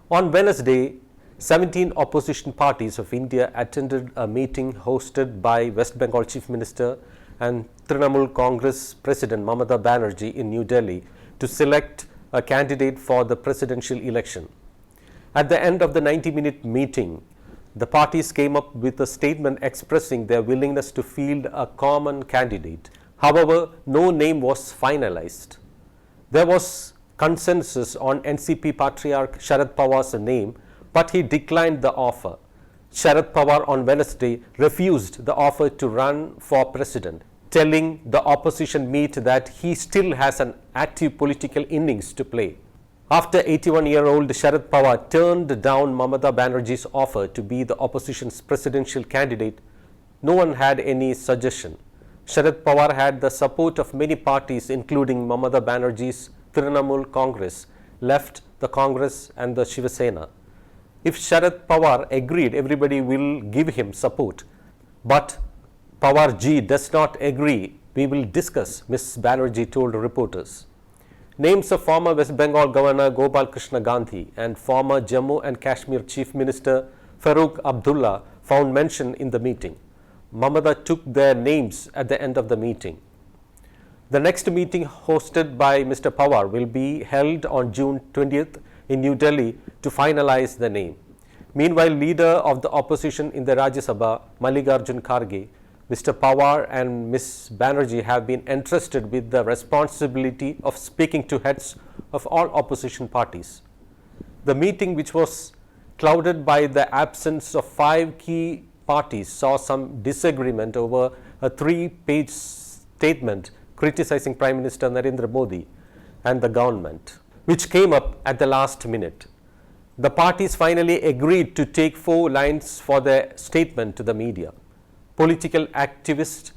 On Wednesday, 17 opposition parties of India attended a meeting hosted by West Bengal Chief Minister and Trinamool Congress President Mamata Banerjee in New Delhi to select a candidate for the presidential election. At the end of the 90-minute meeting, the parties came up with a statement expressing their willingness to field a common candidate. However, no name was finalized. There was consensus on NCP patriarch Sharad Pawar's name, but he declined the offer. Sharad Pawar on Wednesday refused the offer to run for president, telling the opposition meet that he still has an active political innings to play. After 81-year-old Sharad Pawar turned down Mamata Banerjee's offer to be the opposition's presidential candidate, no one had any suggestion. Sharad Pawar had the support of many parties including Mamata Banerjee's Trinamool Congress, left the Congress and the Shiva Sena. If Sharad Pawar agreed, everybody will give him support. But Pawar ji does not agree. We will discuss, Ms. Banerjee told reporters. Names of former West Bengal Governor Gopal Krishna Gandhi and former Jammu and Kashmir Chief Minister Farooq Abdullah found mention in the meeting. Mamata took their names at the end of the meeting. The next meeting hosted by Mr. Pawar will be held on June 20th in New Delhi to finalize the name. Meanwhile, leader of the opposition in the Rajya Sabha, Mallikarjun Kharge, Mr. Pawar and Ms. Banerjee have been entrusted with the responsibility of speaking to heads of all opposition parties. The meeting, which was clouded by the absence of 5 key parties, saw some disagreement over a 3-page statement criticizing Prime Minister Narendra Modi and the government, which came up at the last minute. The parties finally agreed to take 4 lines for their statement to the media. Political activist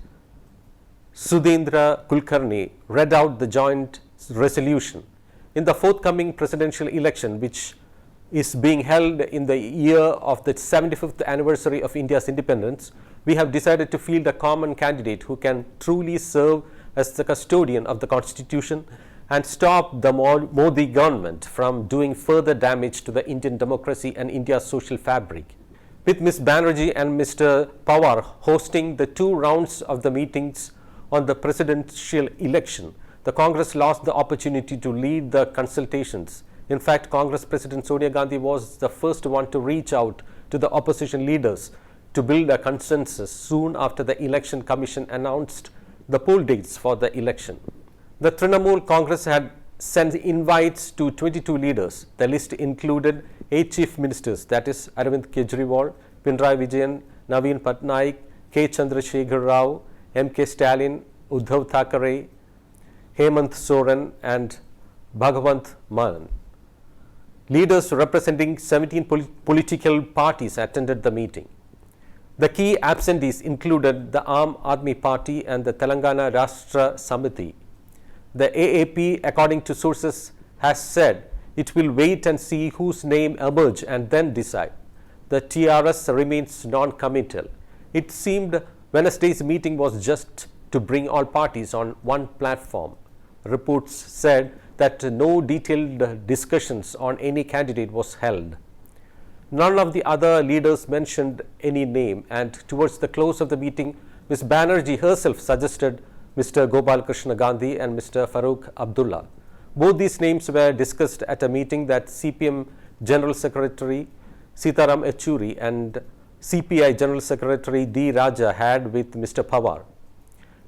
Sudhendra Kulkarni read out the joint resolution. In the forthcoming presidential election, which is being held in the year of the 75th anniversary of India's independence, we have decided to field a common candidate who can truly serve as the custodian of the Constitution and stop the Modi government from doing further damage to the Indian democracy and India's social fabric. With Ms. Banerjee and Mr. Pawar hosting the 2 rounds of the meetings on the presidential election, the Congress lost the opportunity to lead the consultations. In fact, Congress President Sonia Gandhi was the first one to reach out to the opposition leaders to build a consensus soon after the Election Commission announced the poll dates for the election. The Trinamool Congress had sent invites to 22 leaders. The list included 8 chief ministers, that is Arvind Kejriwal, Pinarayi Vijayan, Naveen Patnaik, K. Chandrasekhar Rao, M.K. Stalin, Uddhav Thackeray, Hemant Soren and Bhagwant Mann. Leaders representing 17 political parties attended the meeting. The key absentees included the Aam Aadmi Party and the Telangana Rashtra Samiti. The AAP, according to sources, has said it will wait and see whose name emerge and then decide. The TRS remains non-committal. It seemed Wednesday's meeting was just to bring all parties on one platform. Reports said that no detailed discussions on any candidate was held. None of the other leaders mentioned any name, and towards the close of the meeting, Ms. Banerjee herself suggested Mr. Gopal Krishna Gandhi and Mr. Farooq Abdullah. Both these names were discussed at a meeting that CPM General Secretary Sitaram Yechury and CPI General Secretary D. Raja had with Mr. Pawar.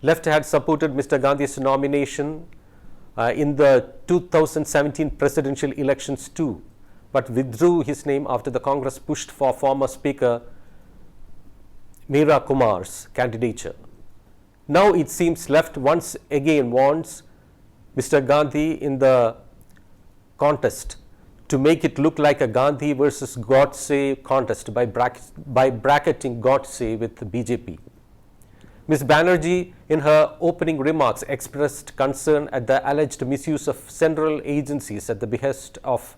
Left had supported Mr. Gandhi's nomination in the 2017 presidential elections too, but withdrew his name after the Congress pushed for former Speaker Meera Kumar's candidature. Now it seems left once again wants Mr. Gandhi in the contest to make it look like a Gandhi versus Godse contest by bracketing Godse with BJP. Ms. Banerjee, in her opening remarks, expressed concern at the alleged misuse of central agencies at the behest of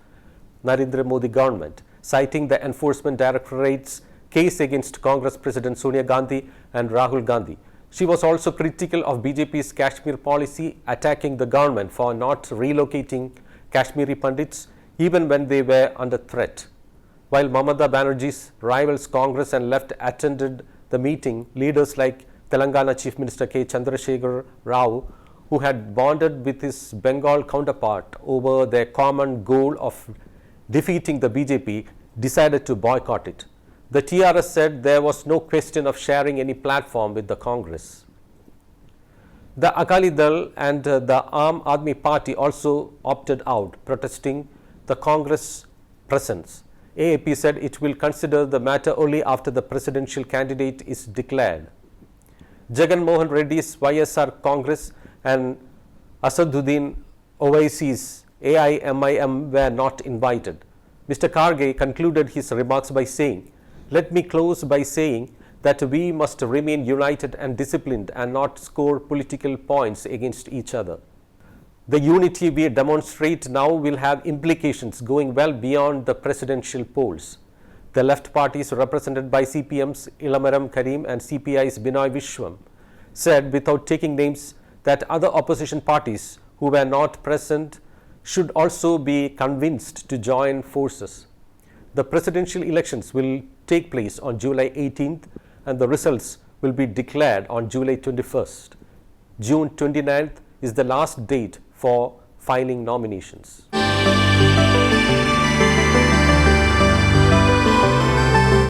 Narendra Modi government, citing the Enforcement Directorate's case against Congress President Sonia Gandhi and Rahul Gandhi. She was also critical of BJP's Kashmir policy, attacking the government for not relocating Kashmiri Pandits, even when they were under threat. While Mamata Banerjee's rivals Congress and left attended the meeting, leaders like Telangana Chief Minister K. Chandrasekhar Rao, who had bonded with his Bengal counterpart over their common goal of defeating the BJP, decided to boycott it. The TRS said there was no question of sharing any platform with the Congress. The Akali Dal and the Aam Aadmi Party also opted out, protesting the Congress presence. AAP said it will consider the matter only after the presidential candidate is declared. Jagan Mohan Reddy's YSR Congress and Asaduddin Owaisi's AIMIM were not invited. Mr. Kharge concluded his remarks by saying, "Let me close by saying that we must remain united and disciplined and not score political points against each other. The unity we demonstrate now will have implications going well beyond the presidential polls." The left parties represented by CPM's Ilamaram Karim and CPI's Binoy Vishwam said, without taking names, that other opposition parties who were not present should also be convinced to join forces. The presidential elections will take place on July 18th and the results will be declared on July 21st. June 29th is the last date for filing nominations.